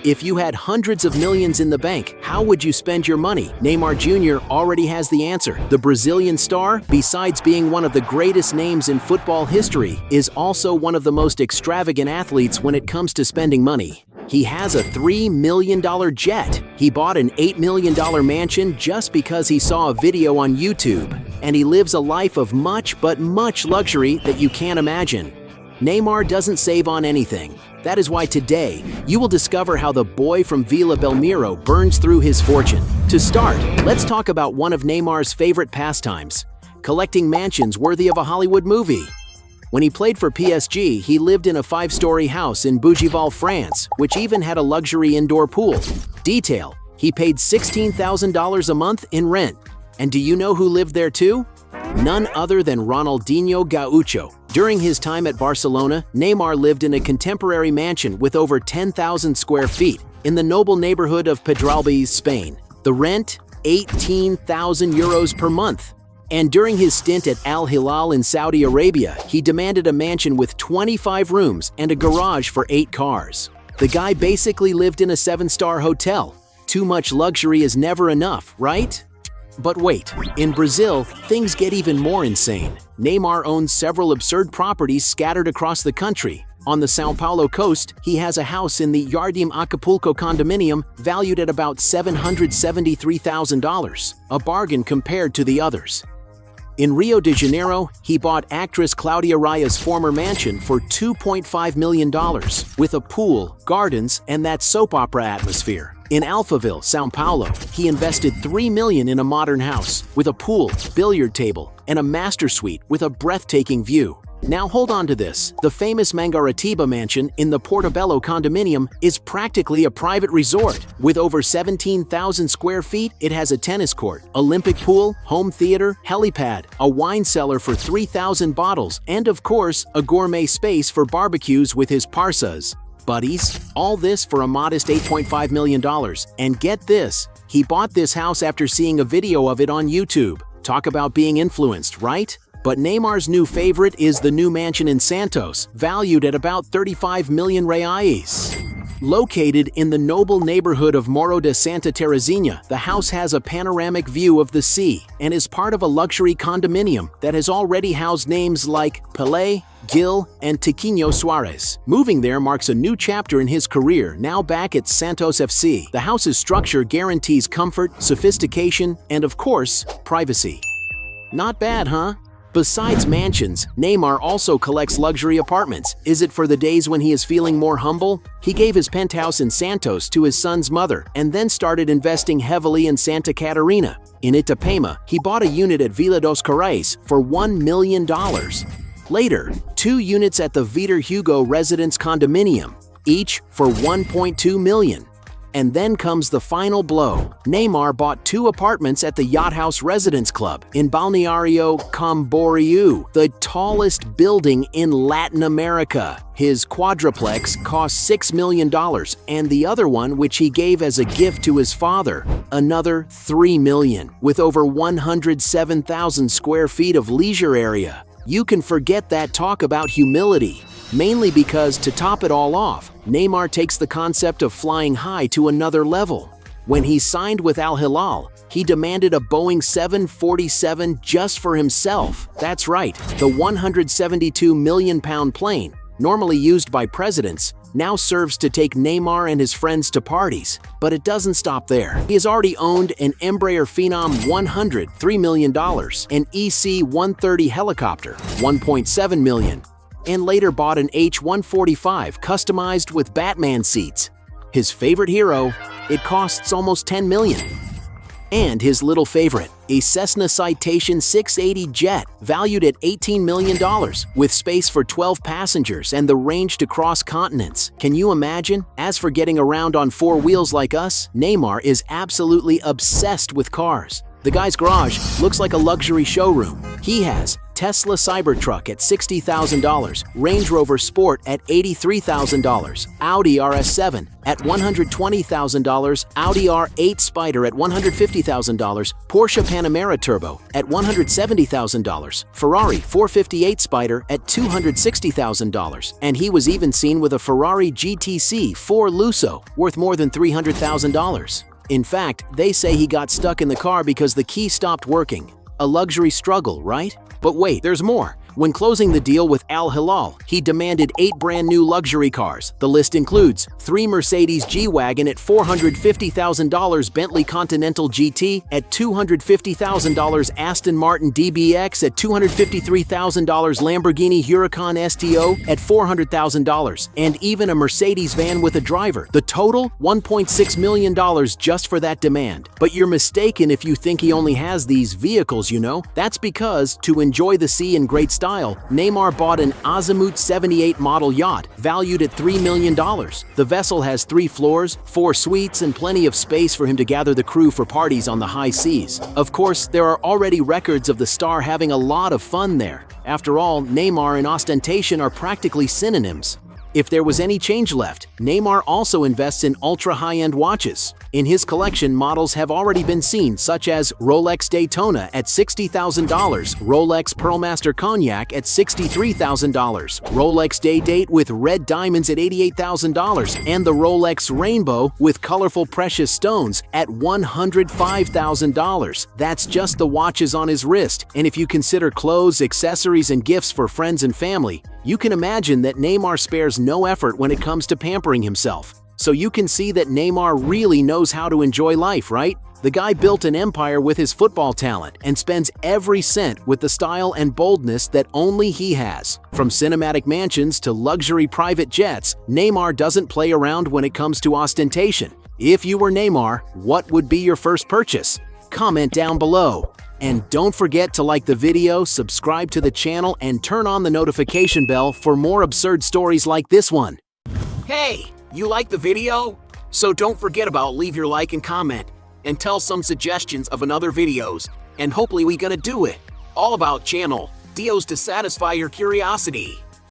If you had hundreds of millions in the bank, how would you spend your money? Neymar Jr. already has the answer. The Brazilian star, besides being one of the greatest names in football history, is also one of the most extravagant athletes when it comes to spending money. He has a $3 million jet. He bought an $8 million mansion just because he saw a video on YouTube. And he lives a life of much luxury that you can't imagine. Neymar doesn't save on anything. That is why today, you will discover how the boy from Vila Belmiro burns through his fortune. To start, let's talk about one of Neymar's favorite pastimes: collecting mansions worthy of a Hollywood movie. When he played for PSG, he lived in a 5-story house in Bougival, France, which even had a luxury indoor pool. Detail: he paid $16,000 a month in rent. And do you know who lived there too? None other than Ronaldinho Gaúcho. During his time at Barcelona, Neymar lived in a contemporary mansion with over 10,000 square feet in the noble neighborhood of Pedralbes, Spain. The rent, 18,000 euros per month. And during his stint at Al Hilal in Saudi Arabia, he demanded a mansion with 25 rooms and a garage for 8 cars. The guy basically lived in a 7-star hotel. Too much luxury is never enough, right? But wait, in Brazil, things get even more insane. Neymar owns several absurd properties scattered across the country. On the São Paulo coast, he has a house in the Jardim Acapulco condominium valued at about $773,000, a bargain compared to the others. In Rio de Janeiro, he bought actress Claudia Raia's former mansion for $2.5 million, with a pool, gardens, and that soap opera atmosphere. In Alphaville, São Paulo, he invested $3 million in a modern house, with a pool, billiard table, and a master suite with a breathtaking view. Now hold on to this. The famous Mangaratiba mansion in the Portobello condominium is practically a private resort. With over 17,000 square feet, it has a tennis court, Olympic pool, home theater, helipad, a wine cellar for 3,000 bottles, and of course, a gourmet space for barbecues with his parsas. Buddies, all this for a modest $8.5 million. And get this, he bought this house after seeing a video of it on YouTube. Talk about being influenced, right? But Neymar's new favorite is the new mansion in Santos, valued at about 35 million reais. Located in the noble neighborhood of Morro de Santa Terezinha, the house has a panoramic view of the sea and is part of a luxury condominium that has already housed names like Pelé, Gil, and Tiquinho Suarez. Moving there marks a new chapter in his career, now back at Santos FC. The house's structure guarantees comfort, sophistication, and of course, privacy. Not bad, huh? Besides mansions, Neymar also collects luxury apartments. Is it for the days when he is feeling more humble? He gave his penthouse in Santos to his son's mother and then started investing heavily in Santa Catarina. In Itapema, he bought a unit at Vila dos Carais for $1 million. Later, 2 units at the Vitor Hugo Residence condominium, each for $1.2 million. And then comes the final blow. Neymar bought 2 apartments at the Yacht House Residence Club in Balneario Camboriú, the tallest building in Latin America. His quadruplex cost $6 million, and the other one, which he gave as a gift to his father, another $3 million, with over 107,000 square feet of leisure area. You can forget that talk about humility. Mainly because, to top it all off, Neymar takes the concept of flying high to another level. When he signed with Al Hilal, he demanded a Boeing 747 just for himself. That's right, the 172 million pound plane, normally used by presidents, now serves to take Neymar and his friends to parties. But it doesn't stop there. He has already owned an Embraer Phenom 100, $3 million, an EC-130 helicopter, $1.7 million, and later bought an H-145 customized with Batman seats. His favorite hero, it costs almost $10 million. And his little favorite, a Cessna Citation 680 jet, valued at $18 million, with space for 12 passengers and the range to cross continents. Can you imagine? As for getting around on 4 wheels like us, Neymar is absolutely obsessed with cars. The guy's garage looks like a luxury showroom. He has Tesla Cybertruck at $60,000, Range Rover Sport at $83,000, Audi RS7 at $120,000, Audi R8 Spider at $150,000, Porsche Panamera Turbo at $170,000, Ferrari 458 Spider at $260,000, and he was even seen with a Ferrari GTC 4 Lusso worth more than $300,000. In fact, they say he got stuck in the car because the key stopped working. A luxury struggle, right? But wait, there's more. When closing the deal with Al Hilal, he demanded 8 brand new luxury cars. The list includes 3 Mercedes G-Wagon at $450,000, Bentley Continental GT at $250,000, Aston Martin DBX at $253,000, Lamborghini Huracan STO at $400,000, and even a Mercedes van with a driver. The total? $1.6 million just for that demand. But you're mistaken if you think he only has these vehicles, you know? That's because, to enjoy the sea in great style, Neymar bought an Azimut 78 model yacht valued at $3 million. The vessel has 3 floors, 4 suites, and plenty of space for him to gather the crew for parties on the high seas. Of course, there are already records of the star having a lot of fun there. After all, Neymar and ostentation are practically synonyms. If there was any change left, Neymar also invests in ultra-high-end watches. In his collection, models have already been seen, such as Rolex Daytona at $60,000, Rolex Pearlmaster Cognac at $63,000, Rolex Day-Date with red diamonds at $88,000, and the Rolex Rainbow with colorful precious stones at $105,000. That's just the watches on his wrist, and if you consider clothes, accessories, and gifts for friends and family, you can imagine that Neymar spares no effort when it comes to pampering himself. So you can see that Neymar really knows how to enjoy life, right? The guy built an empire with his football talent and spends every cent with the style and boldness that only he has. From cinematic mansions to luxury private jets, Neymar doesn't play around when it comes to ostentation. If you were Neymar, what would be your first purchase? Comment down below. And don't forget to like the video, subscribe to the channel, and turn on the notification bell for more absurd stories like this one. Hey! You like the video? So don't forget about leave your like and comment, and tell some suggestions of another videos, and hopefully we gonna do it. All about channel deals to satisfy your curiosity.